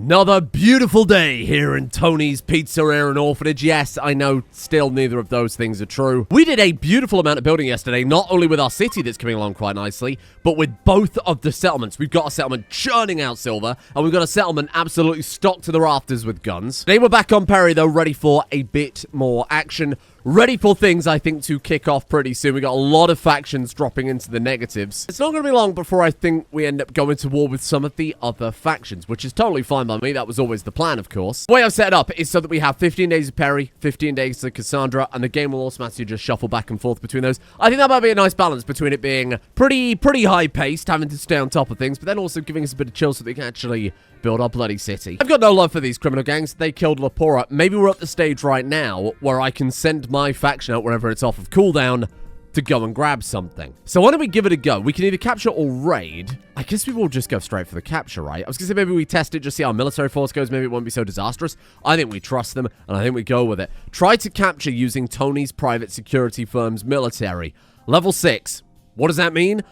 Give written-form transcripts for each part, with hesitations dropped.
Another beautiful day here in Tony's Pizzeria and Orphanage. Yes, I know still neither of those things are true. We did a beautiful amount of building yesterday, not only with our city that's coming along quite nicely, but with both of the settlements. We've got a settlement churning out silver, and we've got a settlement absolutely stocked to the rafters with guns. Today we're back on Perry, though, ready for a bit more action. Ready for things, I think, to kick off pretty soon. We got a lot of factions dropping into the negatives. It's not going to be long before I think we end up going to war with some of the other factions, which is totally fine by me. That was always the plan, of course. The way I've set it up is so that we have 15 days of Perry, 15 days of Cassandra, and the game will automatically just shuffle back and forth between those. I think that might be a nice balance between it being pretty high-paced, having to stay on top of things, but then also giving us a bit of chill so that we can actually build our bloody city. I've got no love for these criminal gangs. They killed Lapora. Maybe we're at the stage right now where I can send my faction out wherever it's off of cooldown to go and grab something. So why don't we give it a go? We can either capture or raid. I guess we will just go straight for the capture, right? I was going to say maybe we test it, just see how our military force goes. Maybe it won't be so disastrous. I think we trust them, and I think we go with it. Try to capture using Tony's private security firm's military. Level 6. What does that mean?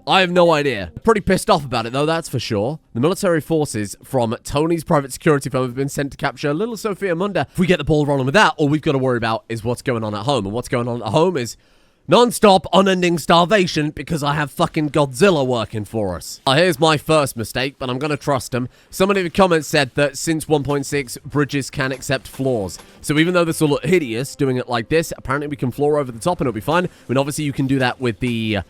I have no idea. Pretty pissed off about it, though, that's for sure. The military forces from Tony's private security firm have been sent to capture Little Sophia Munda. If we get the ball rolling with that, all we've got to worry about is what's going on at home. And what's going on at home is non-stop, unending starvation because I have fucking Godzilla working for us. Here's my first mistake, but I'm going to trust him. Somebody in the comments said that since 1.6, bridges can accept floors. So even though this will look hideous doing it like this, apparently we can floor over the top and it'll be fine. I mean, obviously you can do that with the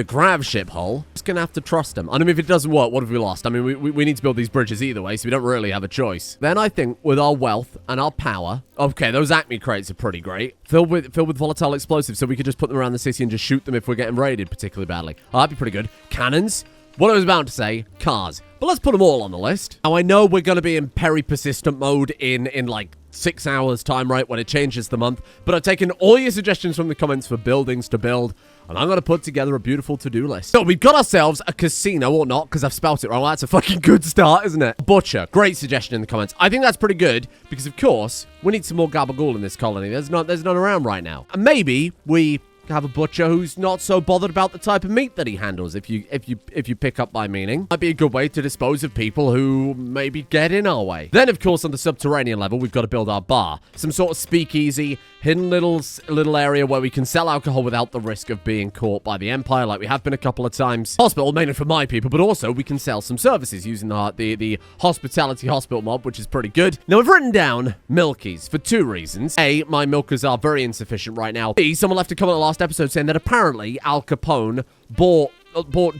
grav ship hull. Just going to have to trust him. I mean, if it doesn't work, what have we lost? I mean, we need to build these bridges either way, so we don't really have a choice. Then I think with our wealth and our power, okay, those Acme crates are pretty great. Filled with volatile explosives, so we could just put them around the city and just shoot them if we're getting raided particularly badly. Oh, that'd be pretty good. Cannons. What I was about to say, cars. But let's put them all on the list. Now, I know we're going to be in peri-persistent mode in like 6 hours time, right, when it changes the month. But I've taken all your suggestions from the comments for buildings to build, and I'm going to put together a beautiful to-do list. So we've got ourselves a casino, or not, because I've spelt it wrong. Well, that's a fucking good start, isn't it? Butcher. Great suggestion in the comments. I think that's pretty good, because of course, we need some more gabagool in this colony. There's none around right now. And maybe we have a butcher who's not so bothered about the type of meat that he handles, if you pick up my meaning. Might be a good way to dispose of people who maybe get in our way. Then, of course, on the subterranean level, we've got to build our bar. Some sort of speakeasy, hidden little area where we can sell alcohol without the risk of being caught by the Empire, like we have been a couple of times. Hospital, mainly for my people, but also we can sell some services using the hospitality hospital mob, which is pretty good. Now, I've written down milkies for 2 reasons. A, my milkers are very insufficient right now. B, someone left a comment in the last episode saying that apparently Al Capone bought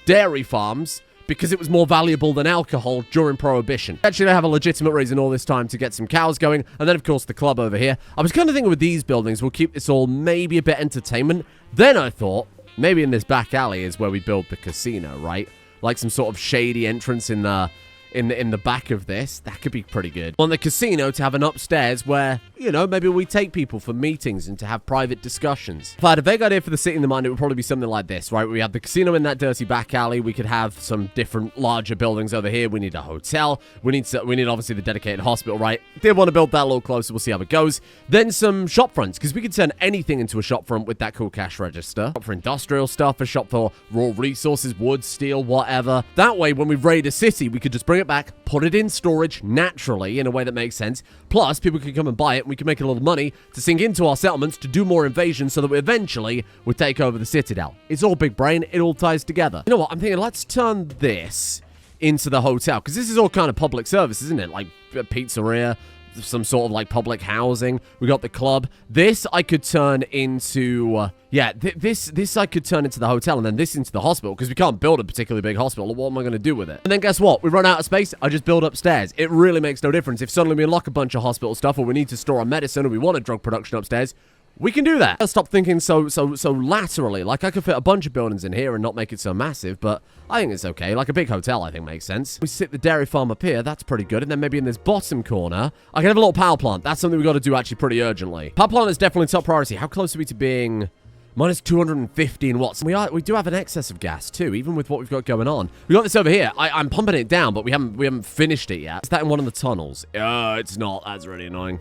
dairy farms because it was more valuable than alcohol during Prohibition. Actually, I have a legitimate reason all this time to get some cows going. And then, of course, the club over here. I was kind of thinking with these buildings, we'll keep this all maybe a bit entertainment. Then I thought, maybe in this back alley is where we build the casino, right? Like some sort of shady entrance in the back of this. That could be pretty good. On the casino to have an upstairs where, you know, maybe we take people for meetings and to have private discussions. If I had a vague idea for the city in the mind, it would probably be something like this, right? We have the casino in that dirty back alley. We could have some different larger buildings over here. We need a hotel. We need obviously the dedicated hospital, right? Did want to build that a little closer. We'll see how it goes. Then some shop fronts, because we could turn anything into a shop front with that cool cash register. Shop for industrial stuff, a shop for raw resources, wood, steel, whatever. That way, when we raid a city, we could just bring it back, put it in storage naturally in a way that makes sense. Plus, people can come and buy it, and we can make a little money to sink into our settlements to do more invasions so that we eventually would take over the Citadel. It's all big brain. It all ties together. You know what? I'm thinking, let's turn this into the hotel, because this is all kind of public service, isn't it? Like a pizzeria, some sort of like public housing. We got the club. This I could turn into this I could turn into the hotel, and then this into the hospital, because we can't build a particularly big hospital. What am I going to do with it? And then guess what? We run out of space. I just build upstairs. It really makes no difference. If suddenly we unlock a bunch of hospital stuff, or we need to store our medicine, or we want a drug production upstairs, we can do that. I'll stop thinking so laterally. Like, I could fit a bunch of buildings in here and not make it so massive, but I think it's okay. Like, a big hotel, I think, makes sense. We sit the dairy farm up here. That's pretty good. And then maybe in this bottom corner, I can have a little power plant. That's something we've got to do actually pretty urgently. Power plant is definitely top priority. How close are we to being minus 215 watts? We do have an excess of gas, too, even with what we've got going on. We got this over here. I'm pumping it down, but we haven't finished it yet. Is that in one of the tunnels? It's not. That's really annoying.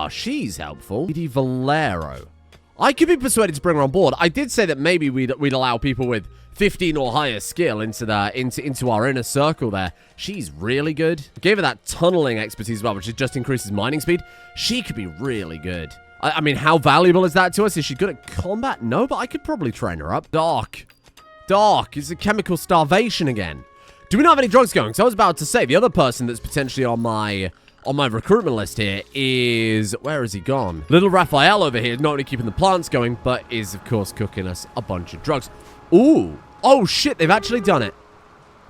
She's helpful. Lady Valero. I could be persuaded to bring her on board. I did say that maybe we'd allow people with 15 or higher skill into our inner circle there. She's really good. Gave her that tunneling expertise as well, which just increases mining speed. She could be really good. I mean, how valuable is that to us? Is she good at combat? No, but I could probably train her up. Doc, it's a chemical starvation again. Do we not have any drugs going? So I was about to say, the other person that's potentially on my recruitment list here is... Where has he gone? Little Raphael over here is not only keeping the plants going, but is, of course, cooking us a bunch of drugs. Ooh. Oh, shit. They've actually done it.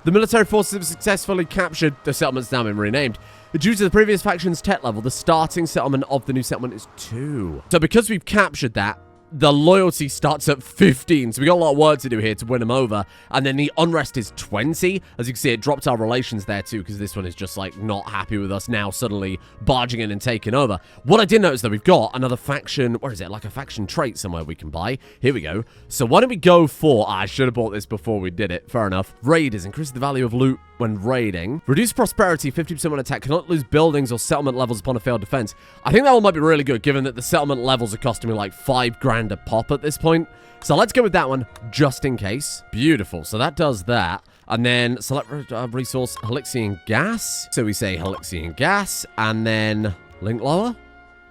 The military forces have successfully captured... The settlement's now been renamed. Due to the previous faction's tech level, the starting settlement of the new settlement is 2. So because we've captured that, the loyalty starts at 15. So we got a lot of work to do here to win them over. And then the unrest is 20. As you can see, it dropped our relations there too, because this one is just like not happy with us now suddenly barging in and taking over. What I did notice, though, we've got another faction. Where is it? Like a faction trait somewhere we can buy. Here we go. So why don't we go for... I should have bought this before we did it. Fair enough. Raiders. Increase the value of loot when raiding. Reduce prosperity 50% when attack. Cannot lose buildings or settlement levels upon a failed defense. I think that one might be really good, given that the settlement levels are costing me like 5 grand a pop at this point. So let's go with that one, just in case. Beautiful. So that does that. And then select resource Helixian gas. So we say Helixian gas, and then link lower.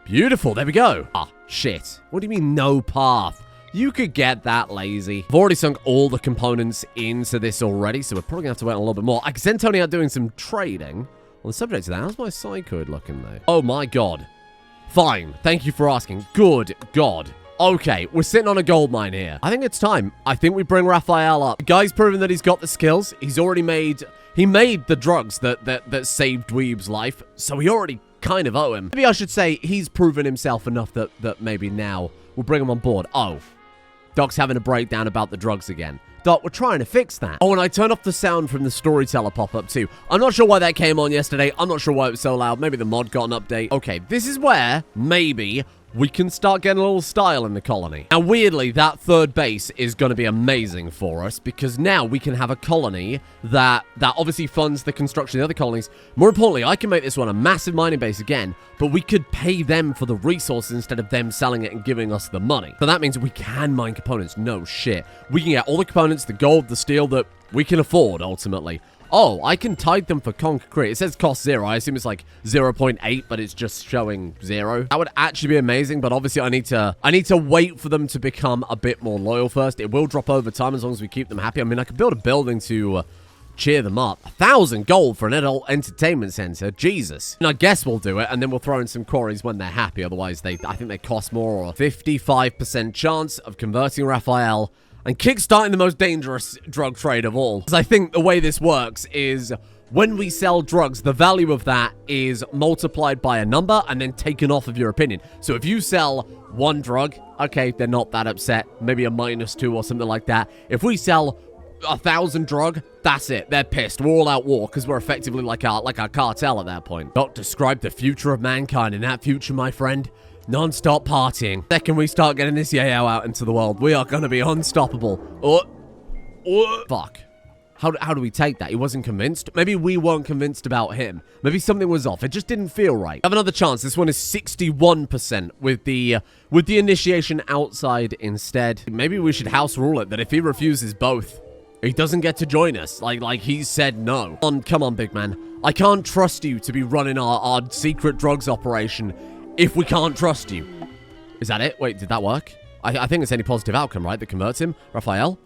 Beautiful. There we go. Ah, shit. What do you mean no path? You could get that lazy. I've already sunk all the components into this already, so we're probably going to have to wait a little bit more. I can send Tony out doing some trading. On the subject of that, how's my side code looking, though? Oh, my God. Fine. Thank you for asking. Good God. Okay, we're sitting on a gold mine here. I think it's time. I think we bring Raphael up. The guy's proven that he's got the skills. He's already made... He made the drugs that saved Dweeb's life, so we already kind of owe him. Maybe I should say he's proven himself enough that maybe now we'll bring him on board. Oh, Doc's having a breakdown about the drugs again. Doc, we're trying to fix that. Oh, and I turned off the sound from the storyteller pop-up too. I'm not sure why that came on yesterday. I'm not sure why it was so loud. Maybe the mod got an update. Okay, this is where, maybe, we can start getting a little style in the colony. Now, weirdly, that third base is going to be amazing for us, because now we can have a colony that obviously funds the construction of the other colonies. More importantly, I can make this one a massive mining base again, but we could pay them for the resources instead of them selling it and giving us the money. So that means we can mine components. No shit. We can get all the components, the gold, the steel that we can afford, ultimately. Oh, I can tide them for concrete. It says cost 0. I assume it's like 0.8, but it's just showing 0. That would actually be amazing, but obviously I need to wait for them to become a bit more loyal first. It will drop over time as long as we keep them happy. I mean, I could build a building to cheer them up. 1,000 gold for an adult entertainment center. Jesus. And I guess we'll do it, and then we'll throw in some quarries when they're happy. Otherwise, I think they cost more. Or 55% chance of converting Raphael and kickstarting the most dangerous drug trade of all. Because I think the way this works is when we sell drugs, the value of that is multiplied by a number and then taken off of your opinion. So if you sell 1 drug, okay, they're not that upset. Maybe a -2 or something like that. If we sell 1,000 drug, that's it. They're pissed. We're all out war because we're effectively like our cartel at that point. Doc described the future of mankind. In that future, my friend, non-stop partying. The second we start getting this yayo out into the world, we are going to be unstoppable. Fuck. How do we take that? He wasn't convinced? Maybe we weren't convinced about him. Maybe something was off. It just didn't feel right. Have another chance. This one is 61% with the initiation outside instead. Maybe we should house rule it that if he refuses both, he doesn't get to join us. Like he said no. Come on, big man. I can't trust you to be running our secret drugs operation if we can't trust you. Is that it? Wait, did that work? I think it's any positive outcome, right? That converts him. Raphael?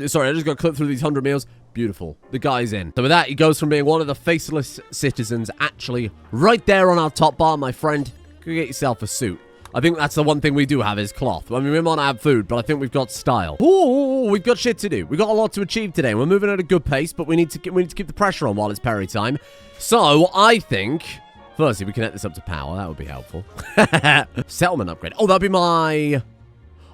Sorry, I just got clipped through these 100 meals. Beautiful. The guy's in. So with that, he goes from being one of the faceless citizens actually right there on our top bar, my friend. Go get yourself a suit. I think that's the one thing we do have is cloth. I mean, we might not have food, but I think we've got style. Ooh, we've got shit to do. We've got a lot to achieve today. We're moving at a good pace, but we need to keep the pressure on while it's Perry time. So I think... Firstly, we connect this up to power. That would be helpful. Settlement upgrade. Oh, that'd be my...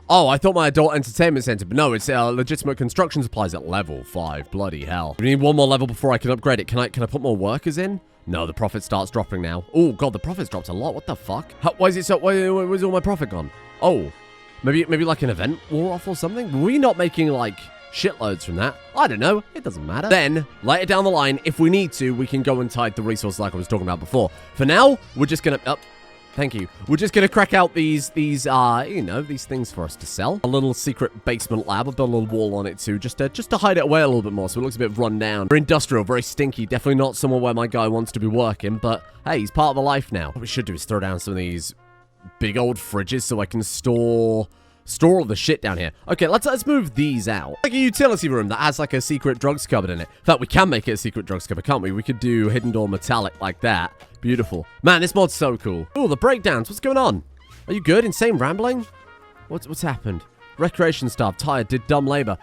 Oh, I thought my adult entertainment center, but no, it's legitimate construction supplies at level 5. Bloody hell. We need one more level before I can upgrade it. Can I put more workers in? No, the profit starts dropping now. Oh, God, the profit's dropped a lot. What the fuck? Why is it so... Where's all my profit gone? Oh, maybe like an event wore off or something? Were we not making, like... shitloads from that? I don't know. It doesn't matter. Then, later down the line, if we need to, we can go and tide the resources like I was talking about before. For now, we're just gonna... Thank you. We're just going to crack out these things for us to sell. A little secret basement lab. I'll build a little wall on it too, just to hide it away a little bit more so it looks a bit run down. We're industrial, very stinky. Definitely not somewhere where my guy wants to be working, but hey, he's part of the life now. What we should do is throw down some of these big old fridges so I can store all the shit down here. Okay, let's move these out. Like a utility room that has like a secret drugs cupboard in it. In fact, we can make it a secret drugs cupboard, can't we? We could do hidden door metallic like that. Beautiful. Man, this mod's so cool. Oh, the breakdowns. What's going on? Are you good? Insane rambling? What's happened? Recreation staff, tired, did dumb labor.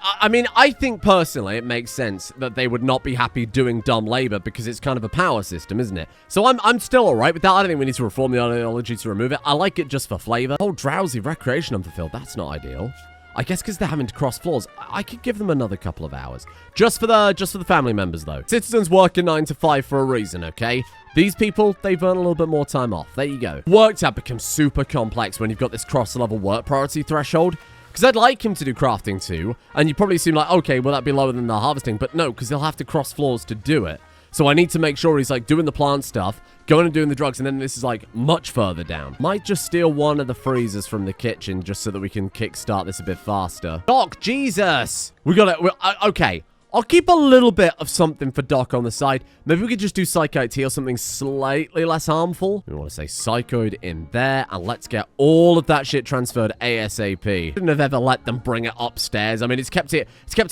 I mean, I think personally it makes sense that they would not be happy doing dumb labor because it's kind of a power system, isn't it? So I'm still alright with that. I don't think we need to reform the ideology to remove it. I like it just for flavor. Oh, drowsy, recreation unfulfilled. That's not ideal. I guess because they're having to cross floors, I could give them another couple of hours. Just for the family members, though. Citizens work a 9 to 5 for a reason, okay? These people, they've earned a little bit more time off. There you go. Work tab becomes super complex when you've got this cross-level work priority threshold. Because I'd like him to do crafting too, and you probably seem like, okay, will that be lower than the harvesting? But no, because he'll have to cross floors to do it. So I need to make sure he's like doing the plant stuff, going and doing the drugs, and then this is like much further down. Might just steal one of the freezers from the kitchen just so that we can kickstart this a bit faster. Doc, Jesus! We got it. Okay. I'll keep a little bit of something for Doc on the side. Maybe we could just do Psychoid Tea or something slightly less harmful. We want to say Psychoid in there, and let's get all of that shit transferred ASAP. Shouldn't have ever let them bring it upstairs. I mean, it's kept it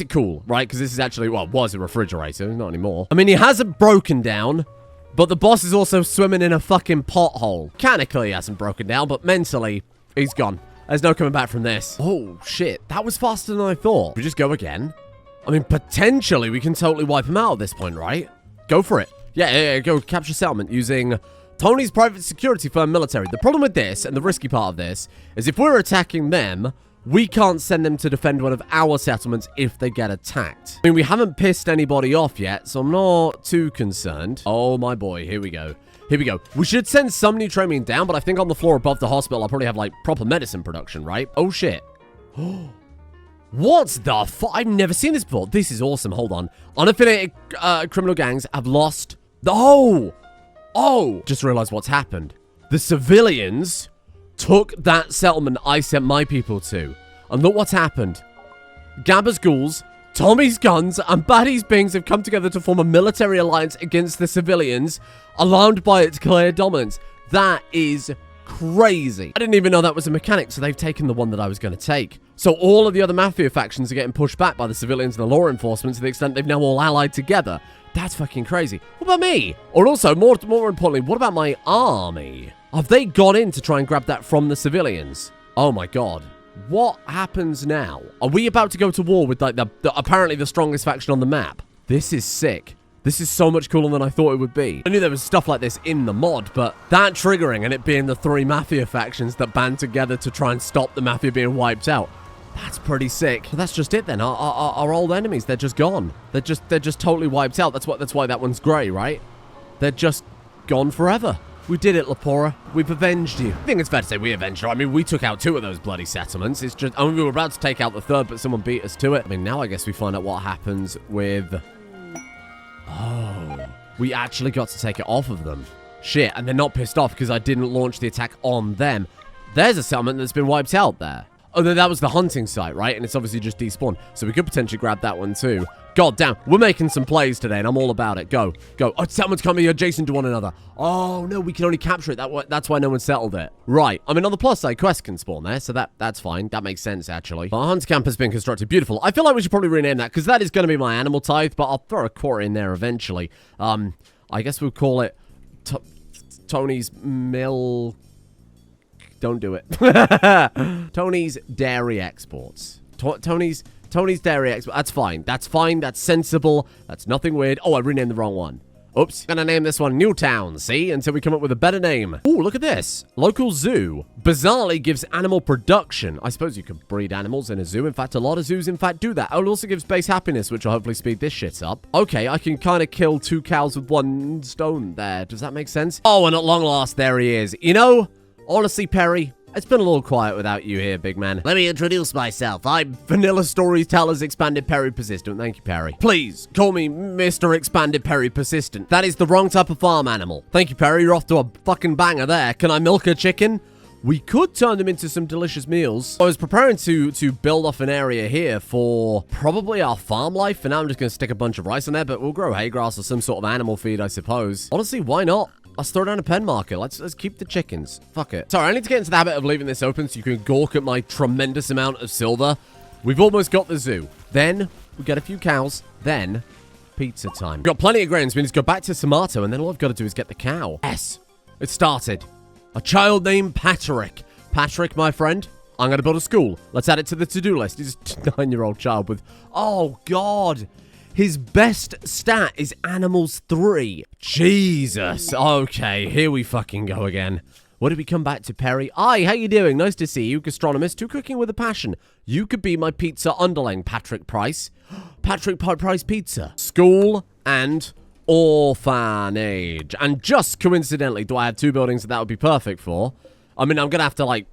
cool, right? Because this is actually, well, it was a refrigerator, not anymore. I mean, he hasn't broken down, but the boss is also swimming in a fucking pothole. Mechanically, he hasn't broken down, but mentally, he's gone. There's no coming back from this. Oh, shit. That was faster than I thought. We just go again? I mean, potentially, we can totally wipe him out at this point, right? Go for it. Yeah, go capture settlement using Tony's private security firm military. The problem with this, and the risky part of this, is if we're attacking them, we can't send them to defend one of our settlements if they get attacked. I mean, we haven't pissed anybody off yet, so I'm not too concerned. Oh, my boy. Here we go. Here we go. We should send some Nutramium down, but I think on the floor above the hospital, I'll probably have, like, proper medicine production, right? Oh, shit. What the fuck? I've never seen this before. This is awesome. Hold on. Unaffiliated criminal gangs have lost the... Oh! Just realized what's happened. The civilians took that settlement I sent my people to. And look what's happened. Gabba's ghouls, Tommy's guns, and Batty's Bings have come together to form a military alliance against the civilians, alarmed by its clear dominance. That is crazy. I didn't even know that was a mechanic, so they've taken the one that I was going to take. So all of the other Mafia factions are getting pushed back by the civilians and the law enforcement to the extent they've now all allied together. That's fucking crazy. What about me? Or also, more importantly, what about my army? Have they gone in to try and grab that from the civilians? Oh my god. What happens now? Are we about to go to war with like the apparently the strongest faction on the map? This is sick. This is so much cooler than I thought it would be. I knew there was stuff like this in the mod, but that triggering and it being the 3 Mafia factions that band together to try and stop the Mafia being wiped out, that's pretty sick. But that's just it then. Our old enemies, they're just gone. They're just totally wiped out. That's why that one's grey, right? They're just gone forever. We did it, Lapora. We've avenged you. I think it's fair to say we avenged her. I mean, we took out 2 of those bloody settlements. It's just, I mean, we were about to take out the 3rd, but someone beat us to it. I mean, now I guess we find out what happens with... Oh, we actually got to take it off of them. Shit, and they're not pissed off because I didn't launch the attack on them. There's a settlement that's been wiped out there. Oh, no, that was the hunting site, right? And it's obviously just despawned. So we could potentially grab that one too. God damn, we're making some plays today, and I'm all about it. Go, go. Oh, settlements coming adjacent to one another. Oh, no, we can only capture it. That's why no one settled it. Right. I mean, on the plus side, quests can spawn there, so that's fine. That makes sense, actually. Our hunt camp has been constructed. Beautiful. I feel like we should probably rename that, because that is going to be my animal tithe, but I'll throw a quarry in there eventually. I guess we'll call it Tony's Mill... Don't do it. Tony's Dairy Exports. Tony's Dairy Exports. That's fine. That's fine. That's sensible. That's nothing weird. Oh, I renamed the wrong one. Oops. Gonna name this one Newtown, see? Until we come up with a better name. Ooh, look at this. Local zoo. Bizarrely gives animal production. I suppose you could breed animals in a zoo. In fact, a lot of zoos, in fact, do that. Oh, it also gives base happiness, which will hopefully speed this shit up. Okay, I can kind of kill 2 cows with 1 stone there. Does that make sense? Oh, and at long last, there he is. You know... Honestly, Perry, It's been a little quiet without you here, big man. Let me introduce myself. I'm Vanilla Storyteller's Expanded Perry Persistent. Thank you, Perry. Please, call me Mr. Expanded Perry Persistent. That is the wrong type of farm animal. Thank you, Perry. You're off to a fucking banger there. Can I milk a chicken? We could turn them into some delicious meals. I was preparing to build off an area here for probably our farm life. For now, I'm just going to stick a bunch of rice in there, but we'll grow hay grass or some sort of animal feed, I suppose. Honestly, why not? Let's throw down a pen marker. Let's keep the chickens. Fuck it. Sorry, I need to get into the habit of leaving this open so you can gawk at my tremendous amount of silver. We've almost got the zoo. Then we get a few cows. Then pizza time. We've got plenty of grains. We need to go back to Tomato, and then all I've got to do is get the cow. Yes, it started. A child named Patrick. Patrick, my friend, I'm going to build a school. Let's add it to the to-do list. He's a 9-year-old child with... Oh, God. His best stat is Animals 3. Jesus. Okay, here we fucking go again. What did we come back to, Perry? Hi, how you doing? Nice to see you, gastronomist. To cooking with a passion. You could be my pizza underling, Patrick Price. Patrick Price Pizza. School and... orphanage. And just coincidentally, do I have 2 buildings that would be perfect for? I mean, I'm gonna have to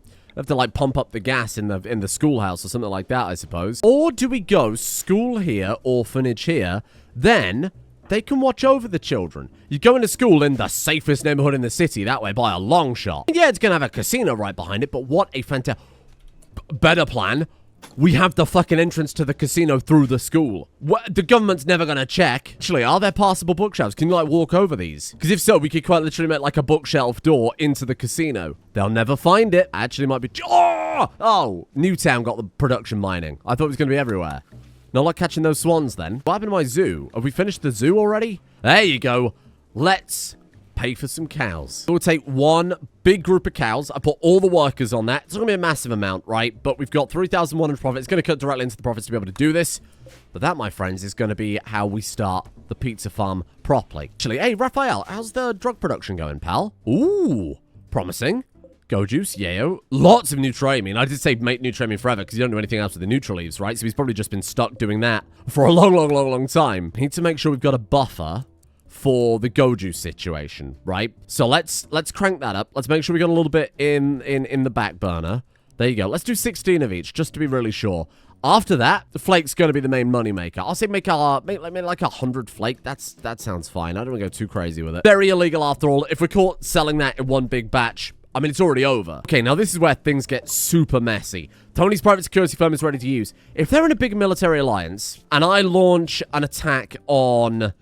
pump up the gas in the schoolhouse or something like that, I suppose. Or do we go school here, orphanage here, then they can watch over the children. You go into school in the safest neighborhood in the city, that way by a long shot. Yeah, it's gonna have a casino right behind it, but what a fantastic... better plan. We have the fucking entrance to the casino through the school. What? The government's never gonna check. Actually, are there passable bookshelves? Can you, like, walk over these? Because if so, we could quite literally make, like, a bookshelf door into the casino. They'll never find it. Actually, might be... Oh! Newtown got the production mining. I thought it was gonna be everywhere. Not like catching those swans, then. What happened to my zoo? Have we finished the zoo already? There you go. Let's... pay for some cows. We'll take one big group of cows. I put all the workers on that. It's not going to be a massive amount, right? But we've got 3,100 profit. It's going to cut directly into the profits to be able to do this. But that, my friends, is going to be how we start the pizza farm properly. Actually, hey, Raphael, how's the drug production going, pal? Ooh, promising. Go juice, yayo. Lots of Nutramine. I did say make Nutramine forever because you don't do anything else with the Nutra leaves, right? So he's probably just been stuck doing that for a long time. Need to make sure we've got a buffer for the go juice situation, right? So let's crank that up. Let's make sure we got a little bit in the back burner. There you go. Let's do 16 of each, just to be really sure. After that, the flake's going to be the main money maker. I'll say make like 100 flake. That sounds fine. I don't want to go too crazy with it. Very illegal after all. If we're caught selling that in one big batch, I mean, it's already over. Okay, now this is where things get super messy. Tony's private security firm is ready to use. If they're in a big military alliance, and I launch an attack on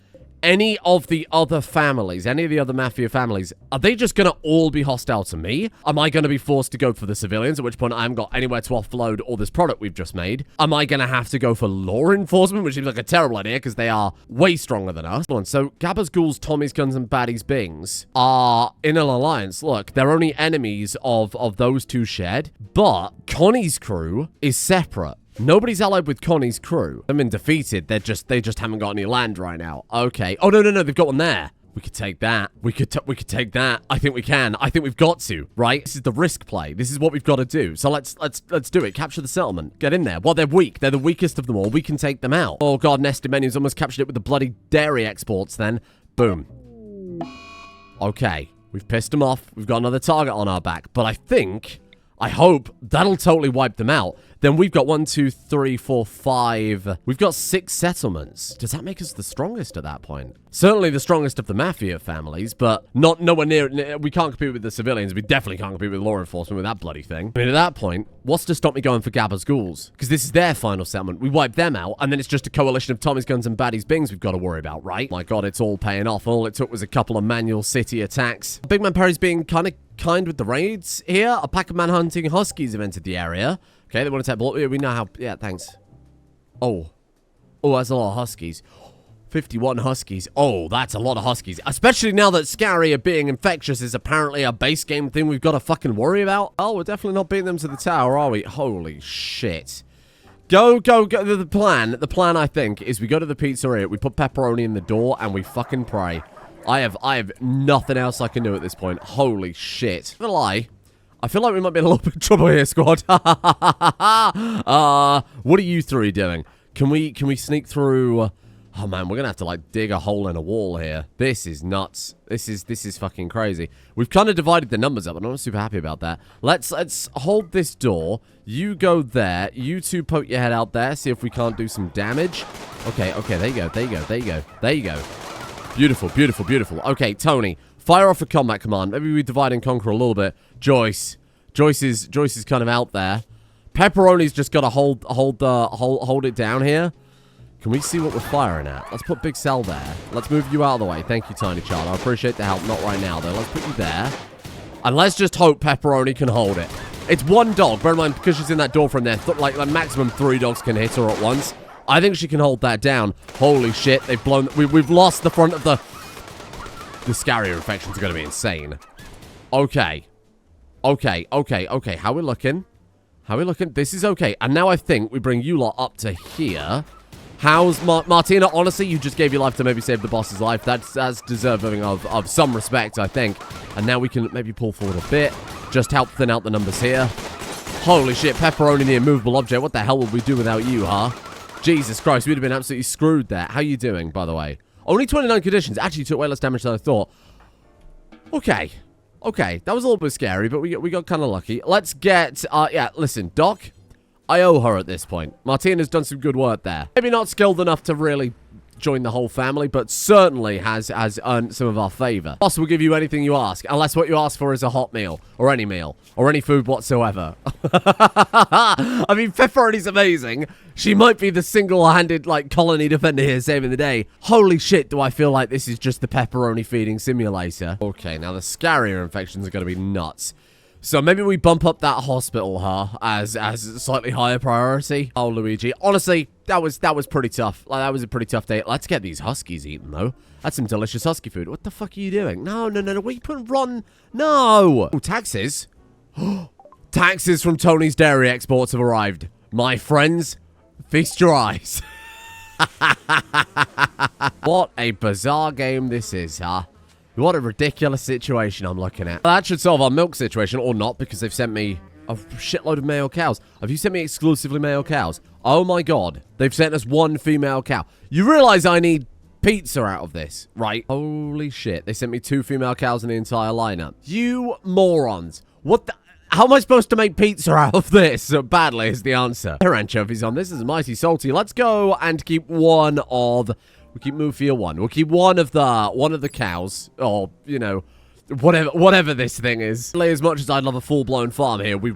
any of the other families, any of the other Mafia families, are they just going to all be hostile to me? Am I going to be forced to go for the civilians, at which point I haven't got anywhere to offload all this product we've just made? Am I going to have to go for law enforcement, which seems like a terrible idea because they are way stronger than us? So Gabba's Ghouls, Tommy's Guns, and Baddies Bings are in an alliance. Look, they're only enemies of those two shared, but Connie's crew is separate. Nobody's allied with Connie's crew. They've been defeated. They just haven't got any land right now. Okay. Oh, no. They've got one there. We could take that. We could take that. I think we can. I think we've got to, right? This is the risk play. This is what we've got to do. So let's do it. Capture the settlement. Get in there. Well, they're weak. They're the weakest of them all. We can take them out. Oh, God. Nested Menus almost captured it with the bloody dairy exports then. Boom. Okay. We've pissed them off. We've got another target on our back. But I hope that'll totally wipe them out. Then we've got 1, 2, 3, 4, 5. We've got 6 settlements. Does that make us the strongest at that point? Certainly the strongest of the Mafia families, but nowhere near. We can't compete with the civilians. We definitely can't compete with law enforcement with that bloody thing. I mean, at that point, what's to stop me going for Gabba's Ghouls? Because this is their final settlement. We wipe them out, and then it's just a coalition of Tommy's Guns and Baddies Bings we've got to worry about, right? My God, it's all paying off. All it took was a couple of manual city attacks. Big Man Perry's being kind with the raids here. A pack of manhunting huskies have entered the area. Okay, they want to take bullet. We know how. Yeah, thanks. Oh, that's a lot of huskies. 51 huskies. Oh, that's a lot of huskies. Especially now that Scary being infectious is apparently a base game thing we've got to fucking worry about. Oh, we're definitely not beating them to the tower, are we? Holy shit. Go. The plan, I think, is we go to the pizzeria, we put pepperoni in the door, and we fucking pray. I have nothing else I can do at this point. Holy shit. Not gonna lie. I feel like we might be in a little bit of trouble here, squad. What are you three doing? Can we sneak through Oh, man, we're going to have to, like, dig a hole in a wall here. This is nuts. This is fucking crazy. We've kind of divided the numbers up, and I'm not super happy about that. Let's hold this door. You go there. You two poke your head out there. See if we can't do some damage. Okay, there you go. There you go. Beautiful, beautiful, beautiful. Okay, Tony, fire off a combat command. Maybe we divide and conquer a little bit. Joyce is kind of out there. Pepperoni's just got to hold it down here. Can we see what we're firing at? Let's put Big Cell there. Let's move you out of the way. Thank you, Tiny Child. I appreciate the help. Not right now, though. Let's put you there. And let's just hope Pepperoni can hold it. It's one dog. Bear in mind, because she's in that door from there, like maximum 3 dogs can hit her at once. I think she can hold that down. Holy shit. They've blown... We've lost the front of the... The Scarrier infections are going to be insane. Okay. How we looking? This is okay. And now I think we bring you lot up to here... How's Martina? Honestly, you just gave your life to maybe save the boss's life. That's deserving of some respect, I think. And now we can maybe pull forward a bit. Just help thin out the numbers here. Holy shit, Pepperoni, the immovable object. What the hell would we do without you, huh? Jesus Christ, we'd have been absolutely screwed there. How you doing, by the way? Only 29 conditions. Actually took way less damage than I thought. Okay, that was a little bit scary, but we got kind of lucky. Let's get, yeah, listen, Doc. I owe her at this point. Martina's done some good work there. Maybe not skilled enough to really join the whole family, but certainly has earned some of our favor. Boss will give you anything you ask, unless what you ask for is a hot meal, or any food whatsoever. I mean, Pepperoni's amazing. She might be the single-handed, like, colony defender here saving the day. Holy shit, do I feel like this is just the Pepperoni feeding simulator. Okay, now the Scarrier infections are going to be nuts. So maybe we bump up that hospital, huh, as a slightly higher priority. Oh, Luigi. Honestly, that was pretty tough. Like, that was a pretty tough day. Let's get these huskies eaten, though. That's some delicious husky food. What the fuck are you doing? No. What are you putting rotten? No. Oh, taxes. Taxes from Tony's dairy exports have arrived. My friends, feast your eyes. What a bizarre game this is, huh? What a ridiculous situation I'm looking at. That should solve our milk situation, or not, because they've sent me a shitload of male cows. Have you sent me exclusively male cows? Oh my god. They've sent us 1 female cow. You realize I need pizza out of this, right? Holy shit. They sent me 2 female cows in the entire lineup. You morons. What the... How am I supposed to make pizza out of this? Badly is the answer. There are anchovies on this. This is mighty salty. Let's go and keep one of... We'll keep Mafia 1. We'll keep one of the cows, or, you know, whatever this thing is. As much as I'd love a full-blown farm here, we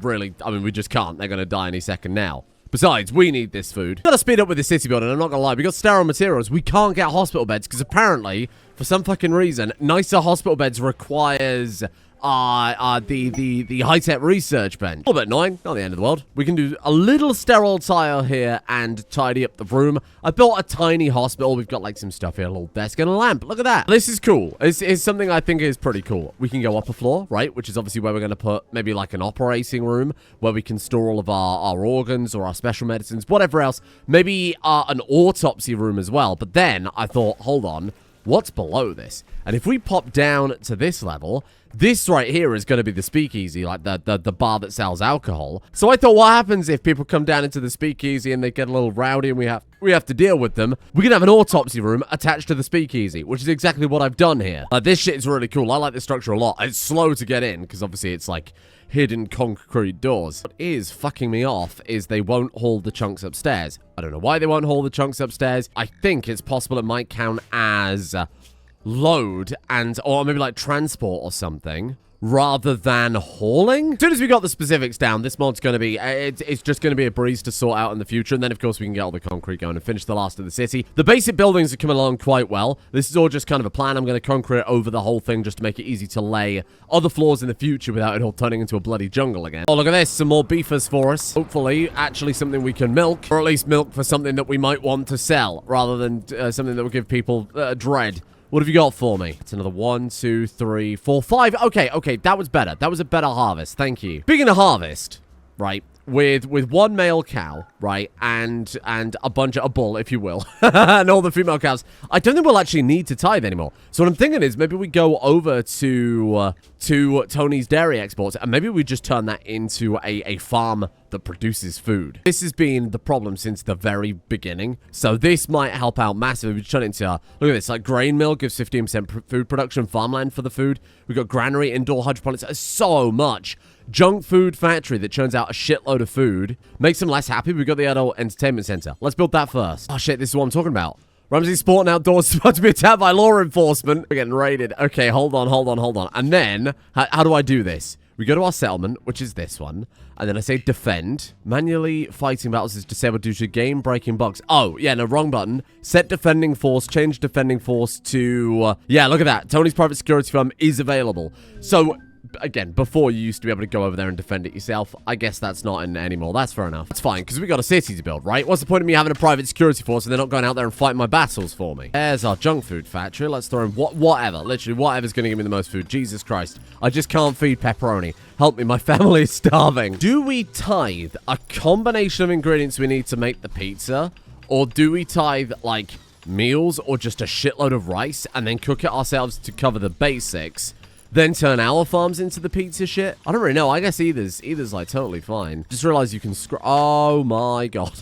just can't. They're going to die any second now. Besides, we need this food. We've got to speed up with the city building, I'm not going to lie. We got sterile materials. We can't get hospital beds, because apparently, for some fucking reason, nicer hospital beds requires... the high-tech research bench. A little bit annoying, not the end of the world. We can do a little sterile tile here and tidy up the room. I built a tiny hospital. We've got like some stuff here, a little desk and a lamp. Look at that. This is cool. It's something I think is pretty cool. We can go up a floor, right? Which is obviously where we're going to put maybe like an operating room where we can store all of our organs or our special medicines, whatever else. Maybe an autopsy room as well. But then I thought, hold on, what's below this? And if we pop down to this level... This right here is going to be the speakeasy, like the bar that sells alcohol. So I thought, what happens if people come down into the speakeasy and they get a little rowdy and we have to deal with them? We can have an autopsy room attached to the speakeasy, which is exactly what I've done here. This shit is really cool. I like this structure a lot. It's slow to get in because obviously it's like hidden concrete doors. What is fucking me off is they won't haul the chunks upstairs. I don't know why they won't haul the chunks upstairs. I think it's possible it might count as... load or maybe like transport or something rather than hauling. As soon as we got the specifics down, this mod's going to be, it's just going to be a breeze to sort out in the future. And then, of course, we can get all the concrete going and finish the last of the city. The basic buildings are coming along quite well. This is all just kind of a plan. I'm going to concrete over the whole thing just to make it easy to lay other floors in the future without it all turning into a bloody jungle again. Oh, look at this. Some more beefers for us. Hopefully, actually something we can milk, or at least milk for something that we might want to sell rather than something that will give people dread. What have you got for me? It's another 1, 2, 3, 4, 5. Okay, that was better. That was a better harvest. Thank you. Speaking of harvest, right, with 1 male cow, right, and a bunch of a bull, if you will, and all the female cows, I don't think we'll actually need to tithe anymore. So what I'm thinking is maybe we go over to Tony's dairy exports, and maybe we just turn that into a farm that produces food. This has been the problem since the very beginning. So this might help out massively. We turn it into, look at this, like grain mill gives 15% food production, farmland for the food. We've got granary, indoor hydroponics, so much. Junk food factory that churns out a shitload of food. Makes them less happy. We've got the adult entertainment center. Let's build that first. Oh shit, this is what I'm talking about. Ramsey Sport and Outdoors is about to be attacked by law enforcement. We're getting raided. Okay, hold on. And then, how do I do this? We go to our settlement, which is this one, and then I say defend. Manually fighting battles is disabled due to game-breaking bugs. Oh, yeah, no, wrong button. Set defending force, change defending force to, yeah, look at that. Tony's private security firm is available. So, again, before you used to be able to go over there and defend it yourself. I guess that's not in anymore. That's fair enough. That's fine, because we got a city to build, right? What's the point of me having a private security force and they're not going out there and fighting my battles for me? There's our junk food factory. Let's throw in whatever. Literally, whatever's going to give me the most food. Jesus Christ. I just can't feed pepperoni. Help me, my family is starving. Do we tithe a combination of ingredients we need to make the pizza? Or do we tithe, like, meals or just a shitload of rice and then cook it ourselves to cover the basics? Then turn our farms into the pizza shit? I don't really know. I guess either's like totally fine. Just realized you can oh my god.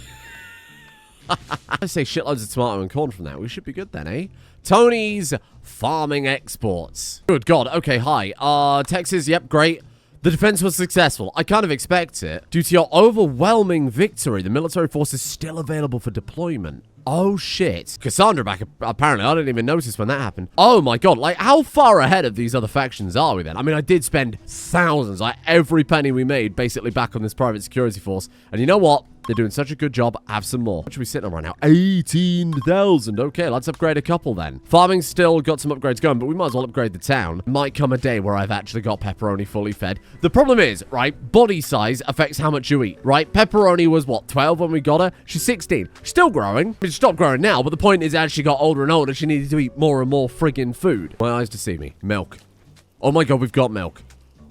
I say shitloads of tomato and corn from that. We should be good then, eh? Tony's farming exports. Good god. Okay, hi. Texas, yep, great. The defense was successful. I kind of expect it. Due to your overwhelming victory, the military force is still available for deployment. Oh, shit. Cassandra back, apparently. I didn't even notice when that happened. Oh, my God. Like, how far ahead of these other factions are we then? I mean, I did spend thousands, like every penny we made, basically back on this private security force. And you know what? They're doing such a good job. Have some more. What should we sit on right now? 18,000. Okay, let's upgrade a couple then. Farming's still got some upgrades going, but we might as well upgrade the town. Might come a day where I've actually got pepperoni fully fed. The problem is, right, body size affects how much you eat, right? Pepperoni was, what, 12 when we got her? She's 16. Still growing. I mean, she stopped growing now, but the point is as she got older and older, she needed to eat more and more friggin' food. My eyes deceive me. Milk. Oh my God, we've got milk.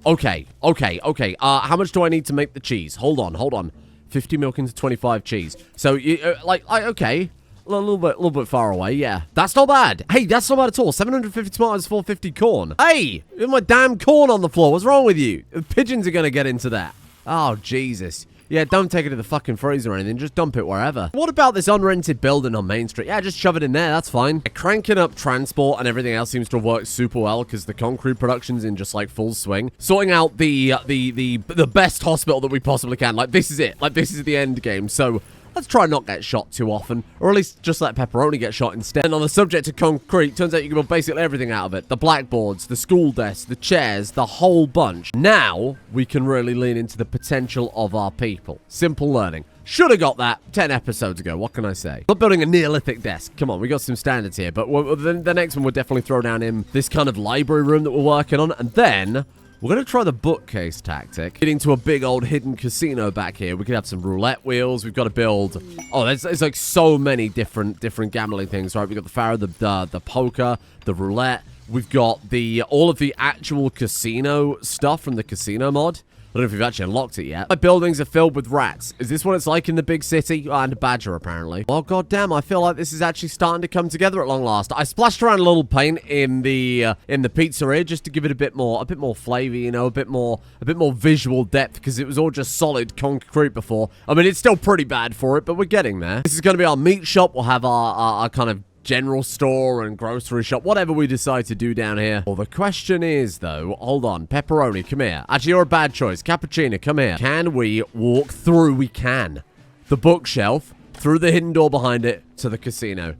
Okay. How much do I need to make the cheese? Hold on. 50 milk into 25 cheese. So, okay. A little bit far away, yeah. That's not bad. Hey, that's not bad at all. 750 tomatoes, 450 corn. Hey, you have my damn corn on the floor. What's wrong with you? The pigeons are going to get into that. Oh, Jesus. Yeah, don't take it to the fucking freezer or anything. Just dump it wherever. What about this unrented building on Main Street? Yeah, just shove it in there. That's fine. Cranking up transport and everything else seems to have worked super well because the concrete production's in just like full swing. Sorting out the best hospital that we possibly can. Like, this is it. Like, this is the end game. So let's try not get shot too often, or at least just let pepperoni get shot instead. And on the subject of concrete, turns out you can build basically everything out of it. The blackboards, the school desks, the chairs, the whole bunch. Now, we can really lean into the potential of our people. Simple learning. Should have got that 10 episodes ago. What can I say? Not building a Neolithic desk. Come on, we got some standards here. But the next one we'll definitely throw down in this kind of library room that we're working on. And then we're going to try the bookcase tactic. Getting to a big old hidden casino back here. We could have some roulette wheels. We've got to build... Oh, there's like so many different gambling things, right? We've got the Pharaoh, the poker, the roulette. We've got all of the actual casino stuff from the casino mod. I don't know if we've actually unlocked it yet. My buildings are filled with rats. Is this what it's like in the big city? Oh, and a badger, apparently. Oh, goddamn, I feel like this is actually starting to come together at long last. I splashed around a little paint in the pizzeria just to give it a bit more flavor, you know, a bit more visual depth, because it was all just solid concrete before. I mean, it's still pretty bad for it, but we're getting there. This is going to be our meat shop. We'll have our kind of general store and grocery shop, whatever we decide to do down here. Well, the question is, though, hold on, pepperoni, come here. Actually, you're a bad choice. Cappuccino, come here. Can we walk through? We can. The bookshelf, through the hidden door behind it, to the casino.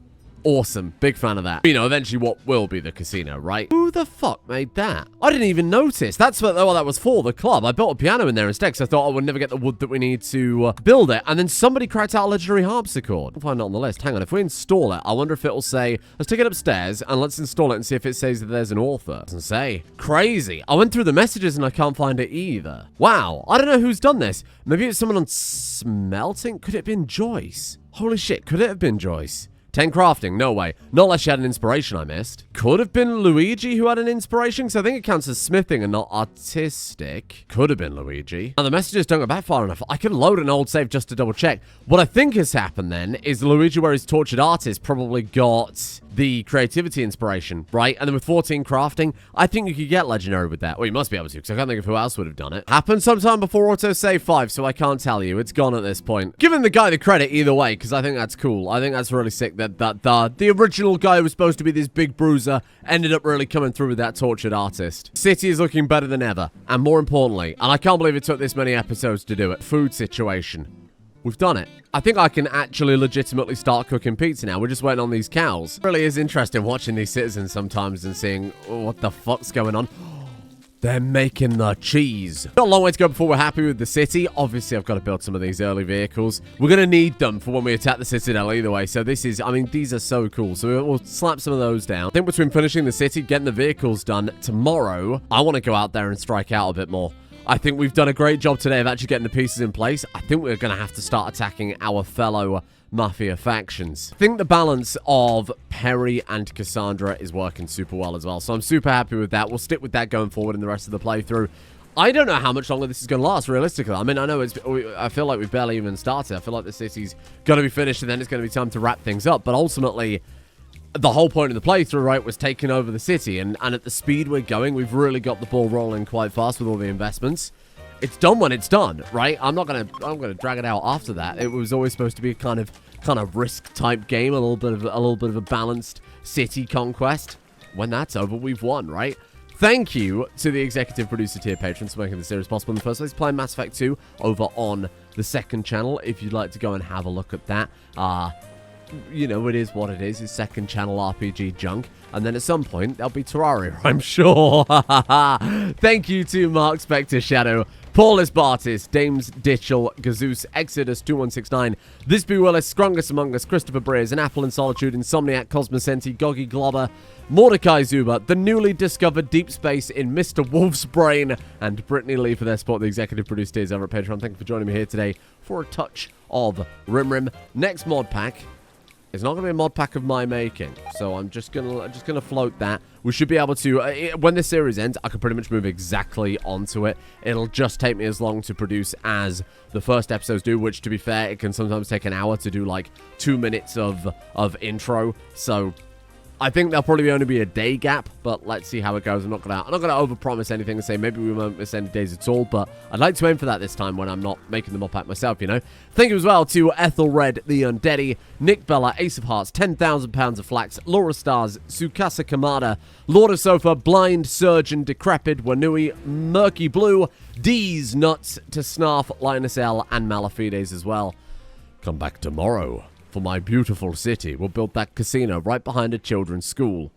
Awesome. Big fan of that. You know, eventually what will be the casino, right? Who the fuck made that? I didn't even notice. That's what that was for, the club. I built a piano in there instead because I thought I would never get the wood that we need to build it. And then somebody cracked out a legendary harpsichord. I'll find it on the list. Hang on. If we install it, I wonder if it will say, let's take it upstairs and let's install it and see if it says that there's an author. It doesn't say. Crazy. I went through the messages and I can't find it either. Wow. I don't know who's done this. Maybe it's someone on smelting? Could it have been Joyce? Holy shit. Could it have been Joyce? 10 crafting, no way. Not unless she had an inspiration I missed. Could have been Luigi who had an inspiration, because I think it counts as smithing and not artistic. Could have been Luigi. Now, the messages don't go back far enough. I can load an old save just to double check. What I think has happened then is Luigi, where he's tortured artist, probably got the creativity inspiration, right? And then with 14 crafting, I think you could get legendary with that. Well, you must be able to, because I can't think of who else would have done it. Happened sometime before autosave 5, so I can't tell you. It's gone at this point. Giving the guy the credit either way, because I think that's cool. I think that's really sick that the original guy who was supposed to be this big bruiser ended up really coming through with that tortured artist. City is looking better than ever. And more importantly, and I can't believe it took this many episodes to do it, food situation. We've done it. I think I can actually legitimately start cooking pizza now. We're just waiting on these cows. It really is interesting watching these citizens sometimes and seeing what the fuck's going on. They're making the cheese. Got a long way to go before we're happy with the city. Obviously, I've got to build some of these early vehicles. We're going to need them for when we attack the citadel either way. So this is, I mean, these are so cool. So we'll slap some of those down. I think between finishing the city, getting the vehicles done tomorrow, I want to go out there and strike out a bit more. I think we've done a great job today of actually getting the pieces in place. I think we're going to have to start attacking our fellow Mafia factions. I think the balance of Perry and Cassandra is working super well as well. So I'm super happy with that. We'll stick with that going forward in the rest of the playthrough. I don't know how much longer this is going to last, realistically. I mean, I know I feel like we've barely even started. I feel like the city's going to be finished and then it's going to be time to wrap things up. But ultimately, the whole point of the playthrough, right, was taking over the city. And at the speed we're going, we've really got the ball rolling quite fast with all the investments. It's done when it's done, right? I'm gonna drag it out after that. It was always supposed to be a kind of risk type game, a little bit of a balanced city conquest. When that's over, we've won, right? Thank you to the executive producer tier patrons for making the series possible in the first place. Playing Mass Effect 2 over on the second channel if you'd like to go and have a look at that. You know, it is what it is. It's second channel RPG junk. And then at some point, there'll be Terraria, I'm sure. Thank you to Mark Spectre Shadow, Paulus Bartis, Dames Ditchell, Gazoos, Exodus 2169, This Be Willis, Scrungus Among Us, Christopher Breers, An Apple in Solitude, Insomniac, Cosmocenti, Goggy Globber, Mordecai Zuba, the newly discovered deep space in Mr. Wolf's Brain, and Brittany Lee for their support, the executive producers over at Patreon. Thank you for joining me here today for a touch of Rim. Next mod pack. It's not going to be a mod pack of my making, so I'm just gonna float that. We should be able to, when this series ends, I can pretty much move exactly onto it. It'll just take me as long to produce as the first episodes do, which, to be fair, it can sometimes take an hour to do, like, 2 minutes of intro, so I think there'll probably only be a day gap, but let's see how it goes. I'm not gonna overpromise anything and say maybe we won't miss any days at all, but I'd like to aim for that this time when I'm not making the mod pack myself, you know. Thank you as well to Ethelred the Undeady, Nick Bella, Ace of Hearts, 10,000 pounds of flax, Laura Stars, Sukasa Kamada, Lord of Sofa, Blind Surgeon, Decrepit, Wanui, Murky Blue, D's Nuts, to Snarf, Linus L, and Malafides as well. Come back tomorrow for my beautiful city. We'll build that casino right behind a children's school.